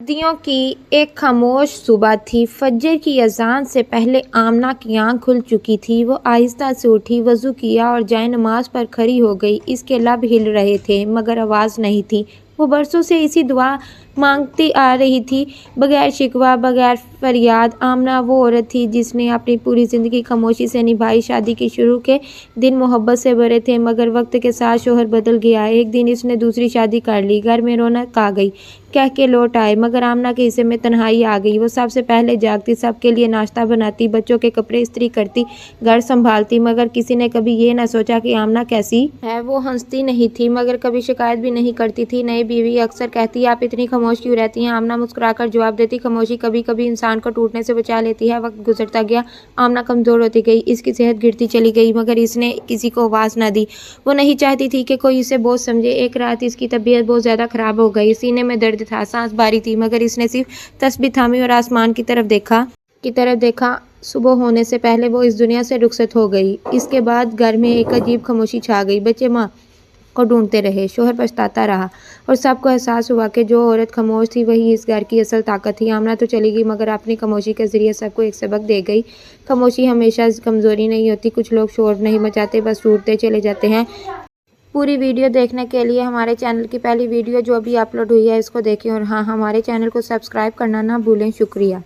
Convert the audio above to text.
सर्दियों की एक खामोश सुबह थी। फजर की अजान से पहले आमना की आंख खुल चुकी थी। वो आहिस्ता से उठी, वजू किया और जाए नमाज पर खड़ी हो गई। इसके लब हिल रहे थे मगर आवाज़ नहीं थी। वो बरसों से इसी दुआ मांगती आ रही थी, बगैर शिकवा, बगैर फरियाद। आमना वो औरत थी जिसने अपनी पूरी ज़िंदगी खामोशी से निभाई। शादी के शुरू के दिन मोहब्बत से भरे थे मगर वक्त के साथ शोहर बदल गया। एक दिन इसने दूसरी शादी कर ली। घर में रौनक आ गई, कह के लौट आए, मगर आमना के हिस्से में तन्हाई आ गई। वो सबसे पहले जागती, सबके लिए नाश्ता बनाती, बच्चों के कपड़े इस्त्री करती, घर संभालती, मगर किसी ने कभी ये ना सोचा कि आमना कैसी है। वो हंसती नहीं थी मगर कभी शिकायत भी नहीं करती थी। नई बीवी अक्सर कहती, आप इतनी खामोश क्यों रहती हैं? आमना मुस्कुराकर जवाब देती, खामोशी कभी कभी इंसान को टूटने से बचा लेती है। वक्त गुजरता गया, आमना कमजोर होती गई, इसकी सेहत गिरती चली गई मगर इसने किसी को आवाज़ न दी। वो नहीं चाहती थी कि कोई इसे बोझ समझे। एक रात इसकी तबीयत बहुत ज़्यादा ख़राब हो गई, सीने में दर्द था, सांस भारी थी, मगर इसने सिर्फ तस्बीह थामी और आसमान की तरफ देखा। सुबह होने से पहले वो इस दुनिया से रुखसत हो गई। इसके बाद घर में एक अजीब खामोशी छा गई। बच्चे माँ को ढूंढते रहे, शोहर पछताता रहा और सबको एहसास हुआ कि जो औरत खामोश थी वही इस घर की असल ताकत थी। आमना तो चली गई मगर अपनी खामोशी के जरिए सबको एक सबक दे गई। खामोशी हमेशा कमज़ोरी नहीं होती। कुछ लोग शोर नहीं मचाते, बस टूटते चले जाते हैं। पूरी वीडियो देखने के लिए हमारे चैनल की पहली वीडियो जो अभी अपलोड हुई है इसको देखें और हाँ, हमारे चैनल को सब्सक्राइब करना ना भूलें। शुक्रिया।